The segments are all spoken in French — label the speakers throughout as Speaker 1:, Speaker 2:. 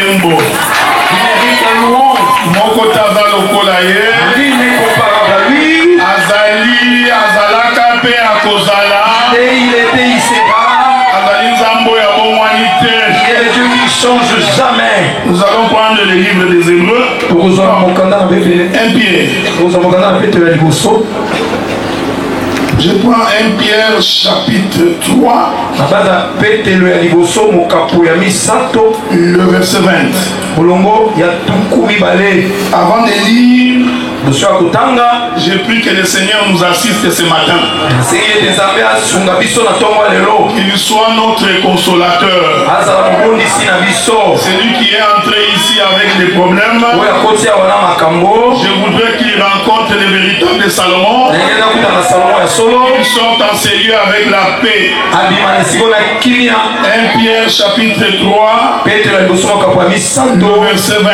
Speaker 1: Yembo.
Speaker 2: Il mérite la louange.
Speaker 1: Moko taza lokola ye.
Speaker 2: Lui n'est comparable à lui.
Speaker 1: Azali, azalaka pe akozala.
Speaker 2: Il était, il sera.
Speaker 1: Azali nzambo ya bomwanite.
Speaker 2: Il est le Dieu qui ne change jamais.
Speaker 1: Nous allons prendre le livre des Hébreux.
Speaker 2: 1
Speaker 1: Pierre. Je prends 1 Pierre chapitre 3. Le verset 20. Avant de lire, j'ai pris que le Seigneur nous assiste ce matin. Qu'il soit notre consolateur. C'est lui qui est entré ici avec des problèmes. Je voudrais qu'il rencontre les véritables Salomon. Ils sont en sérieux avec la paix. 1 Pierre chapitre 3. Le verset 20.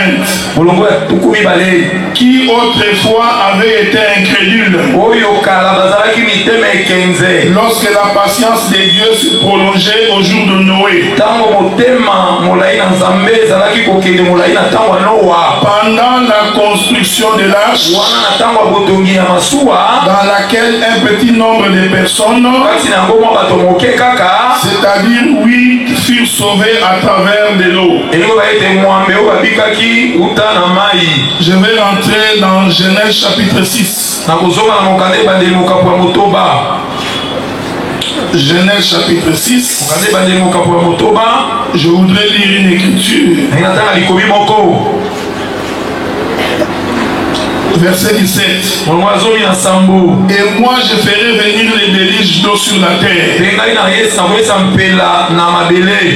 Speaker 1: Qui autrefois avait été incrédule, lorsque la patience de Dieu se prolongeait au jour de Noé, pendant la construction de l'arche, dans laquelle un petit nombre de personnes, c'est-à-dire 8, furent sauvés à travers de l'eau. Je vais rentrer dans Genèse chapitre 6. Genèse chapitre 6. Je voudrais lire une écriture. Verset 17. Et moi je ferai venir les déluges d'eau sur la terre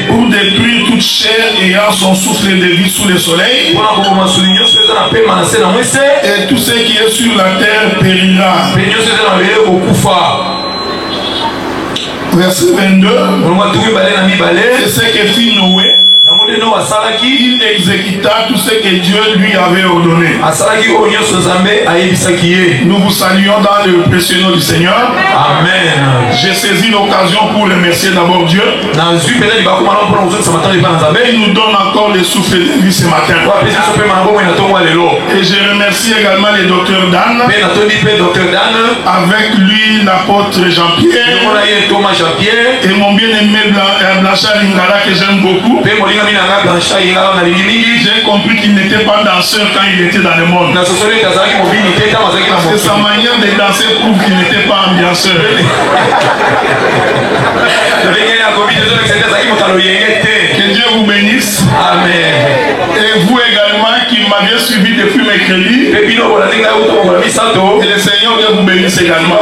Speaker 1: pour détruire toute chair ayant son souffle de vie sous le soleil, et tout ce qui est sur la terre périra. Verset 22. C'est ce que fit Noé. Il exécuta tout ce que Dieu lui avait ordonné. Nous vous saluons dans le précieux nom du Seigneur.
Speaker 2: Amen.
Speaker 1: J'ai saisi l'occasion pour remercier d'abord Dieu. Il nous donne encore le souffle de vie ce matin. Et je remercie également le docteur Dan. Avec lui l'apôtre Jean-Pierre. Et mon bien-aimé Blanchard Lingala que j'aime beaucoup. J'ai compris qu'il n'était pas danseur quand il était dans le monde. Parce que sa manière de danser prouve qu'il n'était pas ambianceur. Que Dieu vous bénisse. Amen. Et vous également qui m'avez suivi depuis mercredi. Et le Seigneur Dieu vous bénisse également.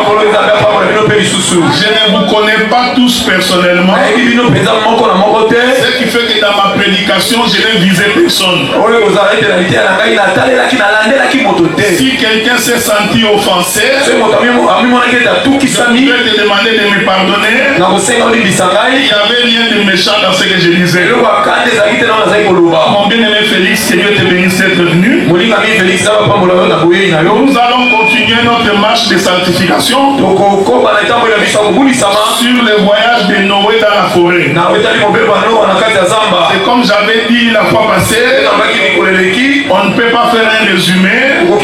Speaker 1: Je ne vous connais pas tous personnellement. Ce qui fait que dans ma prédication, je n'ai visé personne. Si quelqu'un s'est senti offensé, je vais te demander de me pardonner. Il n'y avait rien de méchant dans ce que je disais. Mon bien-aimé Félix, que Dieu te bénisse d'être venu. Nous allons continuer notre marche de sanctification sur le voyage de Noé dans la forêt. Et comme j'avais dit la fois passée, on ne peut pas faire un résumé parce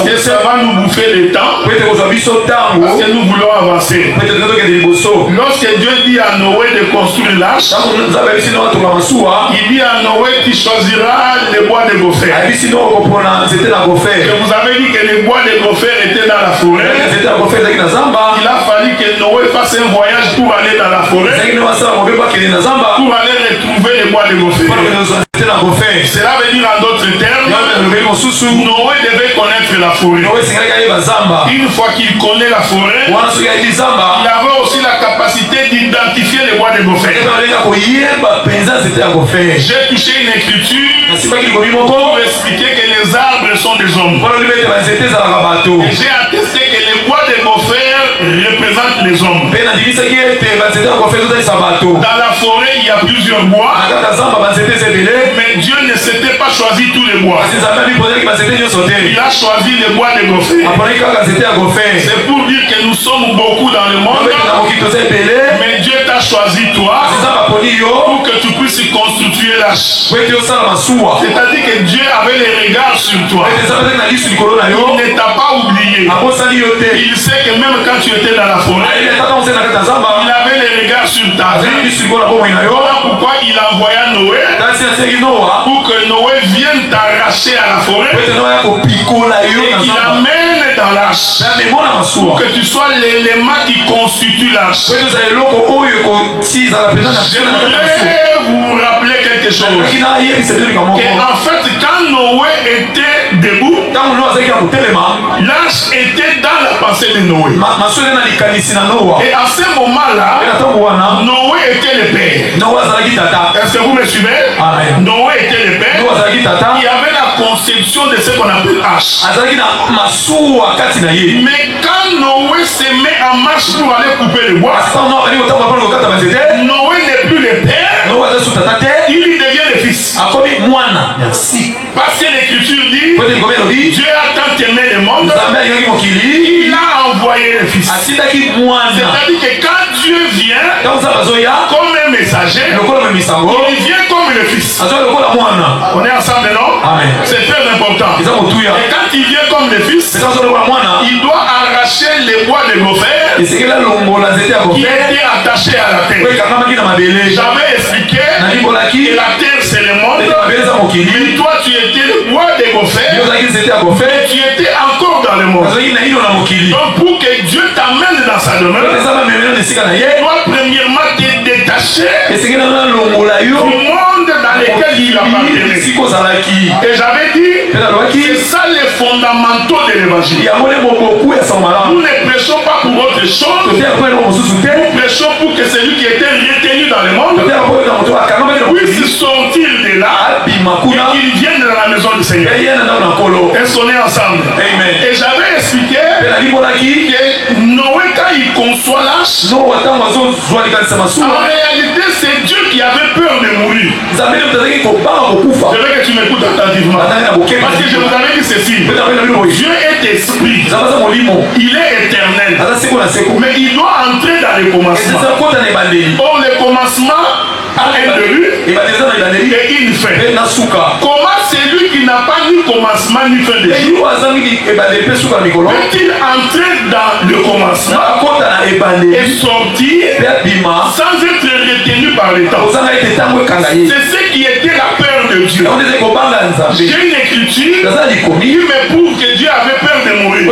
Speaker 1: que ça va nous bouffer le temps, parce que nous voulons avancer. Lorsque Dieu dit à Noé de construire l'arche, il dit à Noé qu'il choisira les bois de gopher. Je vous avais dit que les bois de gopher étaient dans la forêt. Il a fallu que Noé fasse un voyage pour aller dans la forêt, pour aller retrouver les bois de gopher. Cela veut dire en d'autres termes, Noé devait connaître la forêt. Une fois qu'il connaît la forêt, il avait aussi la capacité d'identifier les bois de gopher. J'ai touché une écriture pour expliquer que les arbres sont des hommes. Et j'ai attesté que les bois de gopher représentent les hommes. Dans la forêt, il y a plusieurs bois. Mais Dieu ne s'était pas choisi tous les bois. Il a choisi les bois de Gopher. C'est pour dire que nous sommes beaucoup dans le monde. Mais Dieu t'a choisi toi pour que tu puisses constituer la. C'est-à-dire que Dieu avait les regards sur toi. Il ne t'a pas oublié. Il sait que même quand tu étais dans la forêt, il avait les regards sur ta vie. Voilà pourquoi il envoya Noé pour que Noé vienne t'arracher à la forêt et qu'il amène dans l'arche pour que tu sois l'élément qui constitue l'arche. J'aimerais vous rappeler quelque chose. En fait, quand Noé était debout, l'arche était dans la pensée de Noé. Et à ce moment-là, Noé était le père. Est-ce que vous me suivez? Noé était le père. Il y avait la conception de ce qu'on appelle arche. Mais quand Noé se met en marche pour aller couper le bois, Noé n'est plus le père, il devient le fils. Parce que l'Écriture dit, Dieu a tant aimé le monde, il a envoyé le fils. C'est-à-dire que quand Dieu vient comme un messager, il vient comme le fils. On est ensemble, non? C'est très important. Et quand il vient comme le fils, il doit arracher les bois de Gopher qui étaient attachés à la terre. J'avais expliqué que la terre c'est le monde, mais toi tu étais le bois de Gopher, mais tu étais encore dans le monde. Donc pour que Dieu t'amène dans sa demeure, il doit premièrement te détacher du monde dans lequel il appartenait. Et j'avais dit, c'est ça les fondamentaux de l'évangile. Nous ne prêchons pas pour autre chose, nous prêchons pour que celui qui était retenu dans le monde puisse sortir de là et qu'il vienne dans la maison du Seigneur. Est-ce qu'on est ensemble? Amen. Et j'avais expliqué que Noé, quand il conçoit l'arche, en réalité c'est Dieu qui avait peur de mourir. Je veux que tu m'écoutes attentivement. Parce que je vous avais dit ceci. Dieu est esprit. Il est éternel. Mais il doit entrer dans le commencement. Or le commencement a un début et une fin. Comment celui qui n'a pas ni commencement ni fin de jour peut-il entrer dans le commencement et sortir sans être retenu par le temps? C'est ce qui était la peur de Dieu. J'ai une écriture qui me prouve que Dieu avait peur de mourir.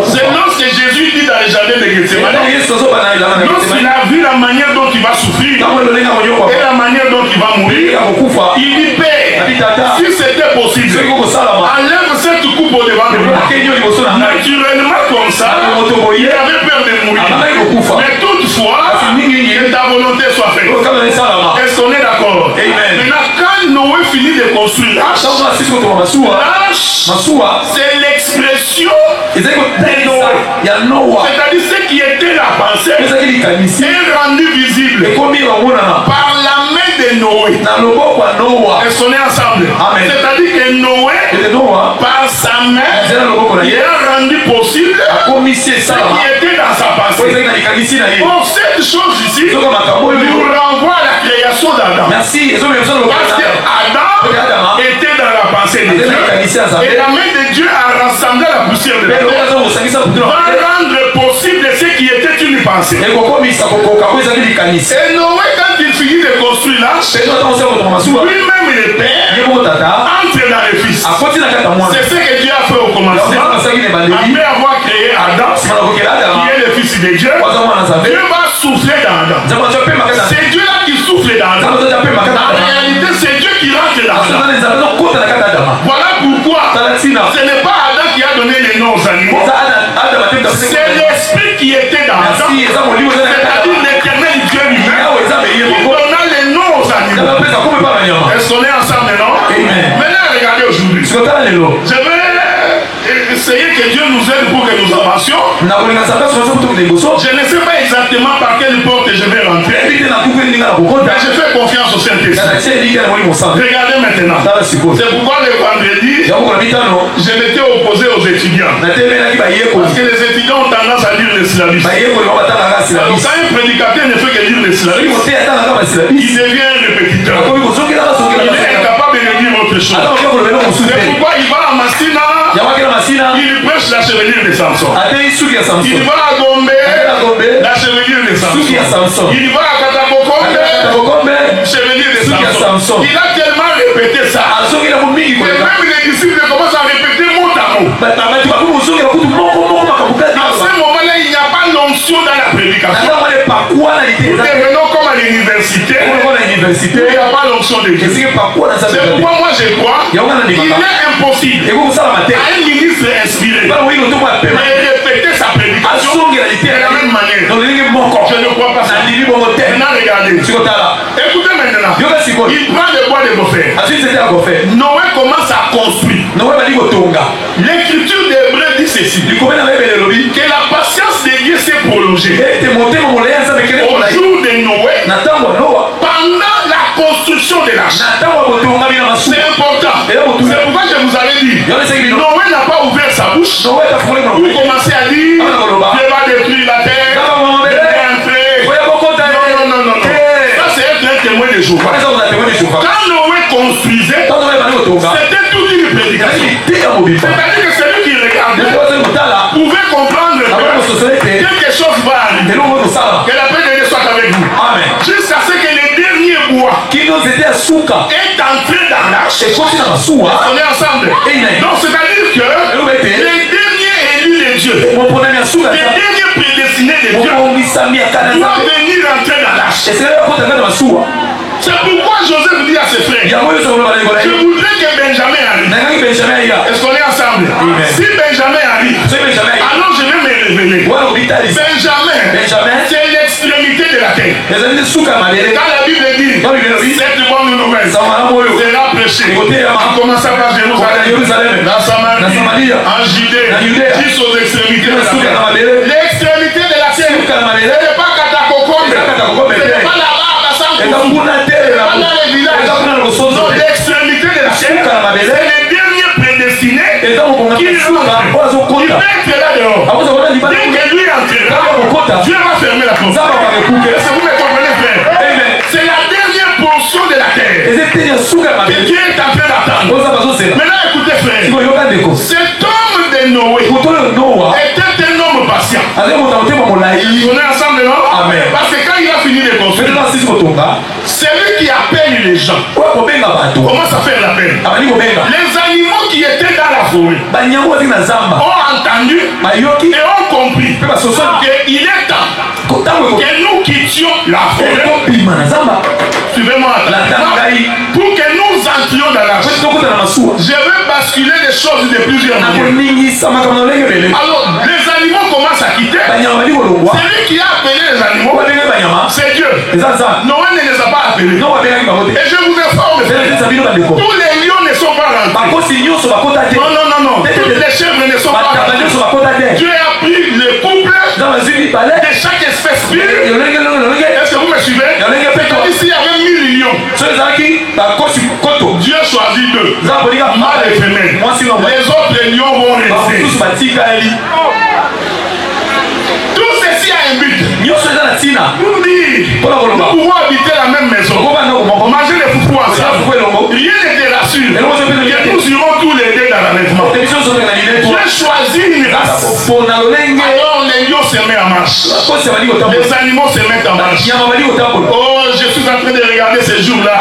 Speaker 1: C'est lorsque Jésus dit dans le jardin de Gethsemane, lorsqu'il a vu la manière dont il va souffrir et la manière dont il va mourir, il dit, Père, si c'était possible, enlève cette coupe au devant de moi. Naturellement comme ça, il avait peur de mourir. Mais toutefois, que ta volonté soit faite. Est-ce qu'on est d'accord? Maintenant, quand Noé finit de construire l'arche, c'est l'expression de Noé. C'est-à-dire ce qui était la pensée est rendu visible par la main de Noé. Est-ce qu'on est ensemble? C'est-à-dire que Noé, par sa main, il a rendu possible ce qui était dans sa pensée. Pour cette chose ici, nous renvoie à la création d'Adam. Parce que Adam était dans la pensée de Dieu. Et la main de Dieu a rassemblé la poussière de la terre. Va rendre possible ce qui était une pensée. Et Noé, quand il finit de construire l'arche, lui-même le père entre dans le fils. C'est ce que Dieu a fait au commencement. Après avoir créé Adam, qui est le fils de Dieu, Dieu va souffler dans Adam. C'est Dieu là qui souffle dans Adam. En réalité, c'est Dieu qui rentre dans Adam. Voilà pourquoi ce n'est pas Adam qui a donné les noms aux animaux. C'est l'esprit qui était dans Adam. C'est-à-dire l'éternel Dieu lui-même qui donna les noms aux animaux. Est-ce qu'on est ensemble, non? Maintenant, regardez aujourd'hui. Je vais essayer que Dieu nous aide pour que nous avancions. Mais je fais confiance au Saint-Esprit. Regardez maintenant. C'est pourquoi le vendredi, je m'étais opposé aux étudiants. Parce que les étudiants ont tendance à dire l'islamisme. Alors quand un prédicateur ne fait que dire l'islamisme, il devient un répétiteur. Il est incapable de dire autre chose. C'est pourquoi il va à Massina, il prêche la chevelure de Samson. Il va à Gombe, la chevelure de Samson. Il va à Katakokombe, chevelure de Samson. Il a tellement répété ça. Et même les disciples commencent à répéter mot à mot. À ce moment-là, il n'y a pas l'onction dans la prédication. Nous devenons comme à l'université. Il n'y a pas l'onction de Dieu. C'est pourquoi moi je crois qu'il est impossible à un ministre inspiré de répéter sa prédication de la même manière. Je ne crois pas ça. Maintenant regardez. Écoutez maintenant. Il prend le bois de Gopher. Noé commence à construire. L'écriture d'Hébreu dit ceci. Que la patience de Dieu s'est prolongée au jour de Noé pendant la construction de l'arche. C'est important. C'est pourquoi je vous avais dit, Noé n'a pas ouvert sa bouche pour commencer à dire Dieu va détruire la terre, non. Ça c'est être un témoin de Jéhovah. Quand Noé construisait, c'était toute une prédication. C'est-à-dire que celui qui regardait pouvait comprendre que quelque chose va arriver. Que la paix de Dieu soit avec vous. Jusqu'à ce que les derniers bois est entré dans l'arche. On est ensemble. Donc c'est-à-dire que les derniers élus de Dieu, les derniers prédestinés de Dieu doivent venir entrer dans l'arche. C'est pourquoi Joseph dit à ses frères, je voudrais que Benjamin arrive. Est-ce qu'on est ensemble? Si Benjamin arrive, alors je vais me révéler. Benjamin, c'est l'extrémité de la terre. Quand la Bible dit, cette bonne nouvelle sera prêchée en commençant par Jérusalem, dans Samarie, en Judée, jusqu'aux extrémités de la terre. L'extrémité de la terre, ce n'est pas Katakokombe, ce n'est pas là-bas. L'extrémité de la terre, c'est les derniers prédestinés qui rentrent. Il fait là dehors. Dès que lui entrera, Dieu va fermer la porte. Est-ce que vous me comprenez, frère? C'est la dernière portion de la terre que Dieu est en train d'attendre. Maintenant, écoutez, frère, cet homme de Noé était un homme patient. On est ensemble, non? Parce que quand il a fini de construire, c'est lui qui appelle les gens. Commence à faire la peine. Les animaux qui étaient dans la forêt ont entendu et ont compris qu'il est temps que nous quittions la forêt. Suivez-moi. Pour que nous entrions dans la forêt. Je veux basculer les choses de plusieurs manières. Alors, les animaux commencent à quitter. Celui qui a appelé les animaux, c'est Dieu. Noé ne les a pas appelés. Et je vous informe, tous les lions ne sont pas rentrés. Non. Toutes les chèvres ne sont pas rentrées. Dieu a pris le couple de chaque espèce pure. Est-ce que vous me suivez? Ici, il y avait 1000 lions. Dieu choisit 2. Mâle et femelle. Les autres lions vont rester. Tout ceci a un but. Nous dire, nous pouvons habiter la même maison, manger les foufous ensemble. Rien ne te rassure que nous irons tous les deux dans l'enlèvement. J'ai choisi une race. Alors les lions se mettent en marche. Les animaux se mettent en marche. Oh, je suis en train de regarder ces jours-là.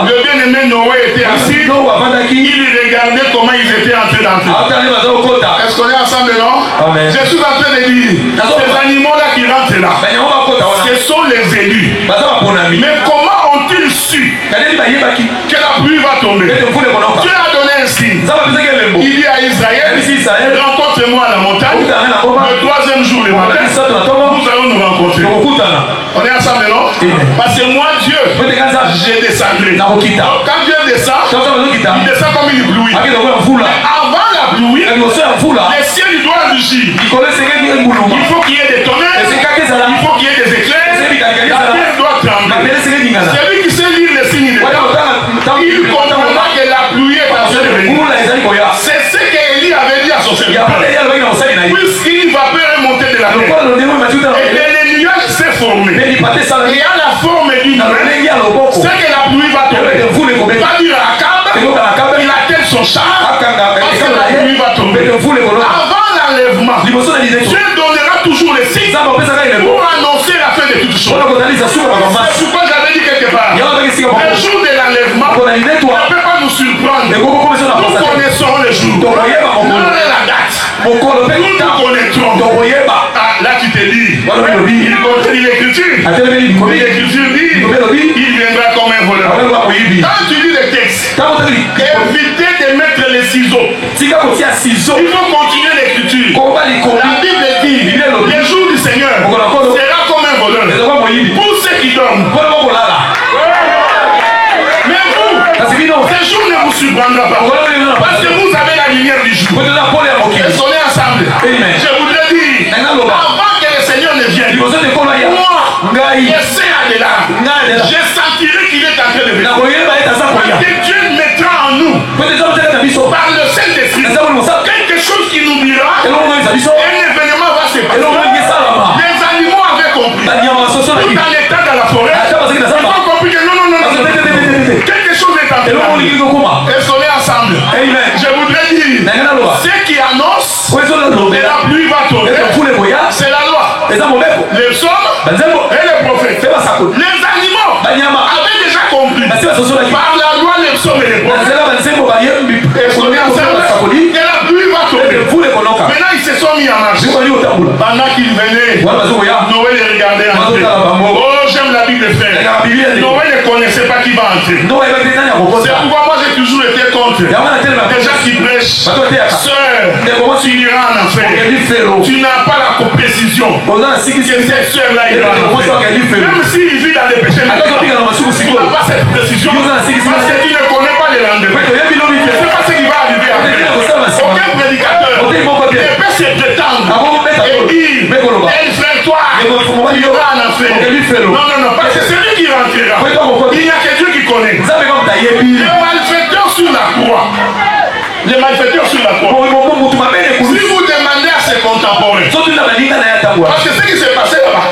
Speaker 1: Le bien-aimé Noé était assis. Il regardait comment ils étaient en train d'entrer. Est-ce qu'on est ensemble, non? Je suis en train de dire, ces animaux-là qui rentrent là, ce sont les élus. Mais comment ont-ils su que la pluie va tomber? Dieu a donné un signe. Il dit à Israël, rencontre-moi à la montagne. Le 3e jour, le matin, nous allons nous rencontrer. On est ensemble, non? Parce que moi, Dieu, je descendrai. Quand Dieu descend, il descend comme une pluie. Avant la pluie, les ciels doivent rugir. Il faut qu'il y ait des tonnerres, il faut qu'il y ait des éclairs, la terre doit trembler. Puisqu'une vapeur est montée de la terre. Et les nuages s'est formé. Et à la forme d'une main, c'est que la pluie va tomber. Va dire à Akab, il attelle son char, parce que la pluie va tomber. Avant l'enlèvement, Dieu donnera toujours les signes pour annoncer la fin de toutes choses. C'est pourquoi j'avais dit quelque part, le jour de l'enlèvement ne peut pas nous surprendre. Nous connaissons le jour. L'heure et la date. Nous connaîtrons. Ah, là tu te dis, il contredit l'écriture. L'écriture dit, il viendra comme un voleur. Quand tu lis les textes, évitez de mettre les ciseaux. Il faut continuer l'écriture. La Bible dit, le jour du Seigneur sera comme un voleur. Pour ceux qui dorment. Mais vous, ce jour ne vous surprendra pas. Parce que vous avez la lumière du jour. Et sonnez ensemble. Je voudrais dire, avant que le Seigneur ne vienne, moi, je sais là. Je sentirai qu'il est en train de venir. Parce que Dieu mettra en nous, par le Saint-Esprit, quelque chose qui nous dira, un événement va se passer. Les animaux avaient compris. Tout en étant dans la forêt, ils ont compris que non. Quelque chose est en train de venir. Et sonnez ensemble. Je voudrais dire, ceux qui annoncent que la pluie va tomber, c'est la loi. Les hommes et les prophètes. Les animaux avaient déjà compris. Par la loi, les hommes et les prophètes. Et sonnez ensemble que la pluie va tomber. Maintenant, ils se sont mis en marche. Pendant qu'ils venaient, Noé les regardait entrer. Oh, j'aime la Bible, frère. Noé ne connaissait pas qui va entrer. C'est pourquoi moi j'ai toujours été contre les gens qui prêchent. Sœur, tu iras en enfer. Tu n'as pas la précision que cette sœur-là ira en enfer. Même s'il vit dans les péchés, tu n'as pas cette précision. Parce que tu ne connais pas les lendemains. Tu ne sais pas ce qui va arriver après. Aucun prédicateur ne peut se prétendre et dire, frère-toi, tu iras en enfer. Non, parce que c'est lui qui rentrera. Il n'y a que Dieu qui connaît. Les malfaiteurs sur la croix. Si vous demandez à ses contemporains, parce que ce qui s'est passé là-bas,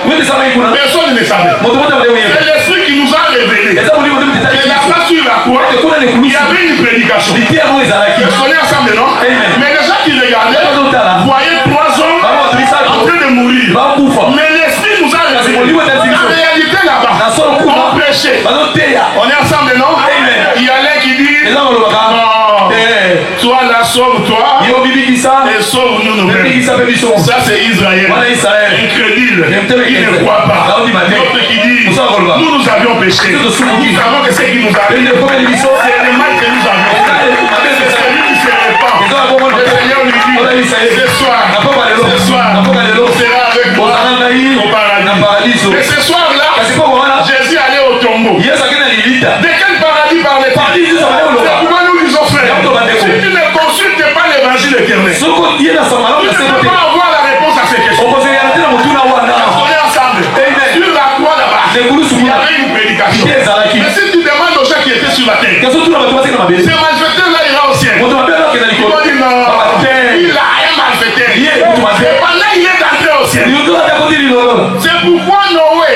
Speaker 1: personne ne savait. C'est l'esprit qui nous a révélé. Et là-bas sur la croix, il y avait une prédication. On est ensemble, non? Mais les gens qui regardaient voyaient 3 hommes en train de mourir. Mais l'esprit nous a révélé. La réalité là-bas, on prêchait. On est ensemble, non? Il y a l'un qui dit, toi là, sauve-toi et sauve-nous nous-mêmes. Ça c'est Israël. Incrédule. Il ne croit pas. L'autre qui dit, nous avions péché. Nous savons que c'est qui nous a fait. C'est le mal que nous avions fait. C'est celui qui se répand. Le Seigneur lui dit, ce soir, tu seras avec moi au paradis. Mais ce soir-là, Jésus allait au tombeau. De quel paradis parlait-il? C'est pourquoi nous disons, frère, si tu ne consultes pas l'évangile éternel, tu ne peux pas avoir la réponse à ces questions. On est ensemble. Sur la croix là-bas, il y avait une prédication. Mais si tu demandes aux gens qui étaient sur la terre, ces malfaiteurs-là ira au ciel. Ils vont dire non, il a un malfaiteur. Et pendant il est entré au ciel. C'est pourquoi Noé,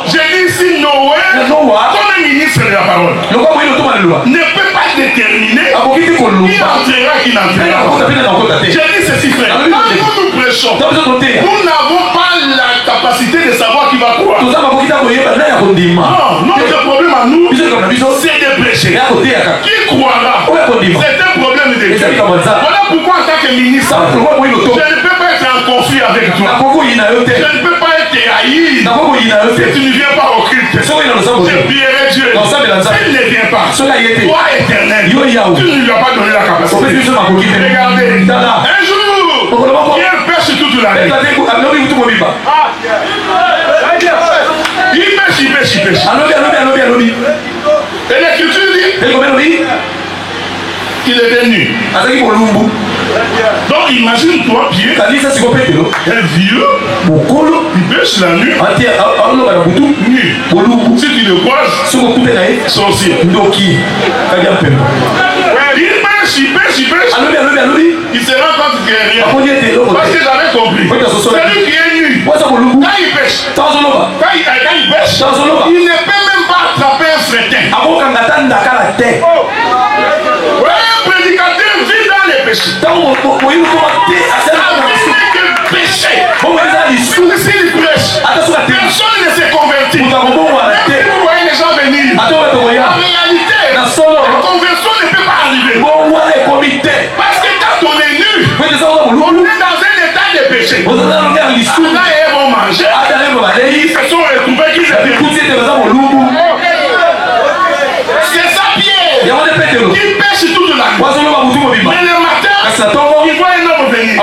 Speaker 1: j'ai dit si Noé, comme ministre de la parole, ne peut pas déterminer qui entrera, qui n'entrera. J'ai dit ceci, frère. Quand nous prêchons, nous n'avons pas la capacité de savoir qui va croire. Non, notre problème à nous, c'est de prêcher. Qui croira? C'est un problème de Dieu. Voilà pourquoi en tant que ministre, je ne peux pas être en conflit avec toi. Je ne peux pas être haï si tu ne viens pas au culte. Je prierai Dieu. S'il ne vient pas, toi éternel, tu ne lui as pas donné la capacité. Regardez, un jour, Dieu pêche toute la nuit. Il pêche. Et l'écriture dit qu'il était nu. Donc imagine-toi Pierre, un vieux, il pêche la nuit, nu. Si tu le croises, sorcier. Il pêche. il se rend compte qu'il n'y a rien. Parce que j'avais compris. Celui qui est nu, quand il pêche, il ne peut même pas attraper un fretin. Un prédicateur vit dans les péchés. S'il prêche, personne ne se convertit. Vous voyez les gens venir. En réalité, la conversion ne peut pas arriver. Parce que quand on est nu, on est dans un état de péché. Adam et Ève ont mangé. Ils se sont retrouvés qu'ils étaient. C'est ça Pierre qui pêche toute la nuit. Mais le matin, il voit un homme venir.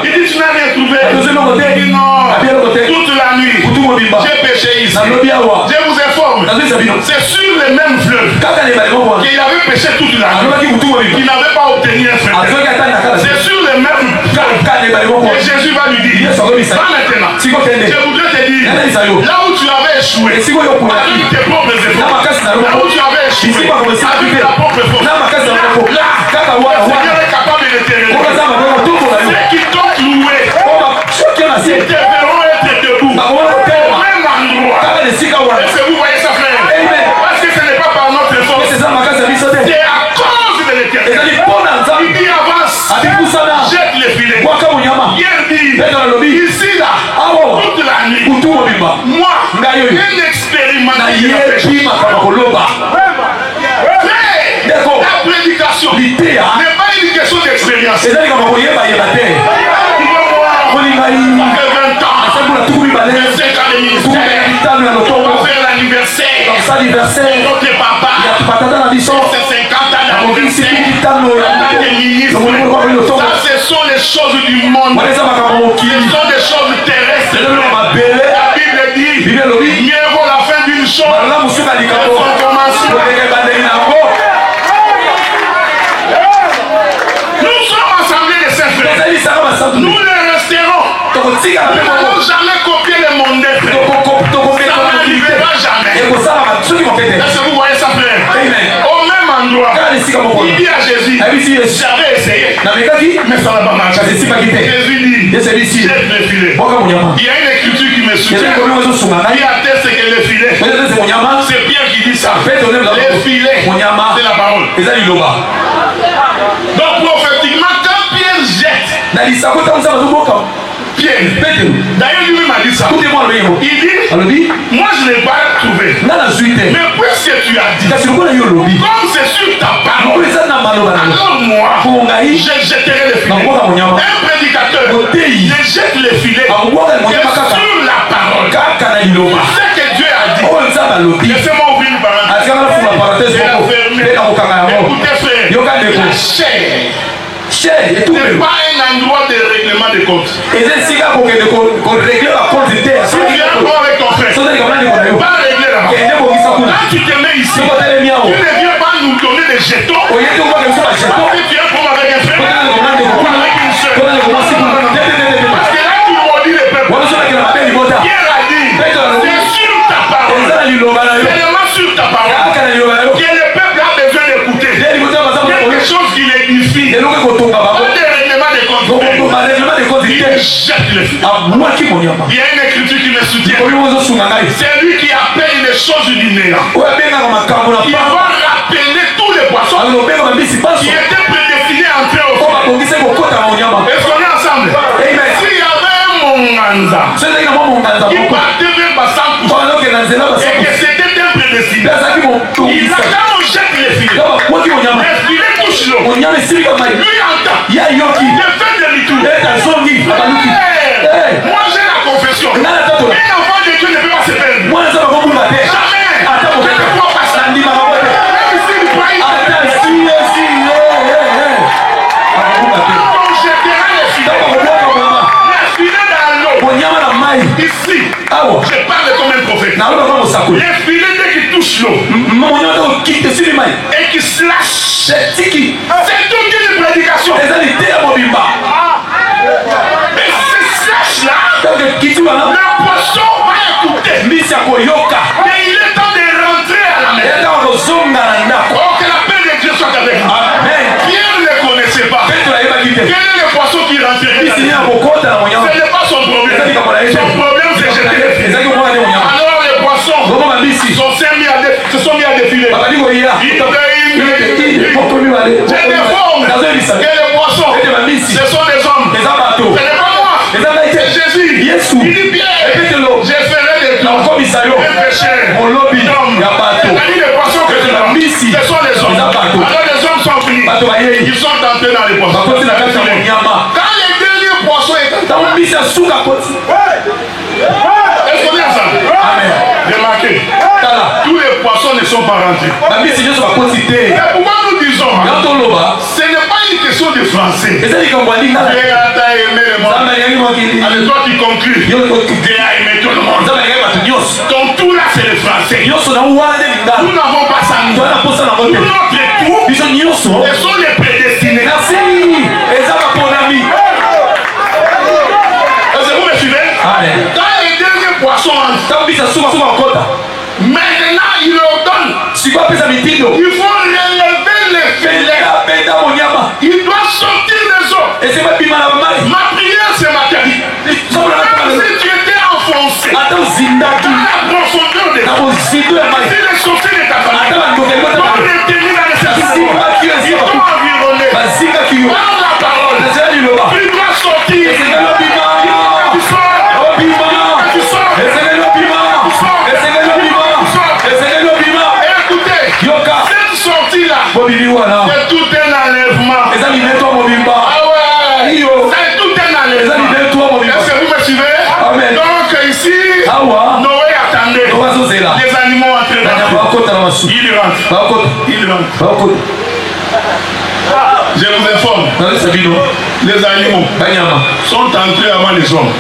Speaker 1: Il dit tu n'as rien trouvé. Il dit non, toute la nuit j'ai péché ici. Je vous informe, c'est sur les mêmes fleuves qu'il avait péché toute la nuit. Il n'avait pas obtenu un frère. C'est sur les mêmes fleuves. Et Jésus va lui dire, va maintenant, je voudrais te dire, là où tu avais échoué, avec tes propres efforts, là où tu avais échoué, avec ta propre force, là, le Seigneur est capable de te relever. Ceux qui t'ont cloué, ils te verront être debout. Au même endroit. Est-ce que vous voyez ça, frère? Parce que ce n'est pas par notre force. C'est à cause de l'Éternel. Il dit avance, jette les filets. Pierre dit, ici là, toute la nuit, moi, un expérimenté de la péché. La prédication n'est pas une question d'expérience. Ça fait 20 ans, 25 ans de ministère, on va faire l'anniversaire, notre papa, c'est 50 ans d'anniversaire, on a des ministres. Ça, ce sont les choses du monde, ce sont des choses terrestres. La Bible dit, mieux vaut la fin d'une chose que son commencement. Nous sommes assemblés de saints frères. Nous les resterons. Nous n'allons jamais copier le monde. Ça n'arrivera jamais. Est-ce que vous voyez ça, frère? Au même endroit, il dit à Jésus, j'avais essayé, mais ça n'a pas marché. Jésus dit, jette le filet. Il y a une écriture qui me soutient, qui atteste que le filet, c'est Pierre qui dit ça. Le filet, c'est la parole. Donc prophétiquement, quand Pierre jette, Pierre, d'ailleurs lui-même a dit ça. Il dit, moi je n'ai pas trouvé. Mais puisque tu as dit, comme c'est sur ta parole, alors moi, je jetterai le filet. Un prédicateur, je jette le filet sur la parole. Ce que Dieu a dit. Laissez-moi ouvrir une parenthèse. Écoutez frère, la chair n'est pas un endroit de règlement de compte. Si tu viens avec ton frère, va régler là-bas. Quand tu te mets ici, tu ne viens pas nous donner des jetons. Parce que tu es comme avec un frère ou avec une soeur. Parce que là tu maudis le peuple. Pierre a dit, c'est sur ta parole, seulement sur ta parole, que le peuple a besoin d'écouter quelque chose qui l'édifie. Pas de règlement de compte. Il jette le feu. Il y a une écriture qui me soutient. C'est lui qui appelle les choses du néant. Il va rappeler tous les poissons qui étaient prédestinés à entrer au fond. Est-ce qu'on est ensemble? S'il y avait un Monganza qui partait vers Bassan et que c'était un prédestiné, il a quand on jette les filets. Les filets touchent l'eau. Lui entend. Il fait demi-tour. Moi j'ai la confession. Un enfant de Dieu ne peut pas se perdre. Jamais. Je ne crois pas ça. Même s'il croit, on jettera les filets. Les filets dans l'eau. Ici, je parle comme un prophète. Les filets dès qu'ils touchent l'eau et qu'ils se lâchent, c'est toute une prédication. Et ce slash-là, le poisson va écouter. Mais il est temps de rentrer à la maison. Oh, que la paix de Dieu soit avec nous. Pierre ne connaissait pas. Quel est le poisson qui rentrait?
Speaker 2: Ce n'est
Speaker 1: pas son problème. Son problème, c'est jeter les filets. Alors les poissons se sont mis à défiler. J'ai des formes. Et les poissons, ce sont des hommes. Ce n'est pas moi. C'est Jésus. Il dit bien. Je ferai des plans. Un péché. Les poissons que ce sont les hommes. Alors les hommes sont venus. Ils sont entrés dans les poissons. Quand les derniers poissons étaient est-ce qu'on est ensemble? Remarquez, tous les poissons ne sont pas rentrés. Mais pourquoi nous disons, ce n'est pas une question de français. Dieu a aimé le monde. Allez, toi qui conclus. Dieu a aimé tout le monde. Donc tout là c'est le français. Nous n'avons pas ça. Tout notre tout, ils sont les prédestinés. Merci. Est-ce que vous me suivez? Quand les derniers poissons entrent, maintenant il leur donne. Il faut relever les filets. Il doit sortir des eaux. Ma prière ce matin, même si tu étais enfoncé dans la profondeur des eaux, si les sorciers de ta famille t'ont retenu dans les cercles, ils t'ont environné par la parole, tu dois sortir. C'est tout un enlèvement. C'est tout un enlèvement. Est-ce que vous me suivez? Amen. Donc ici, Noé attendait. Les animaux entraient dans l'eau. Il rentre. Je vous informe. Les animaux sont entrés avant les hommes.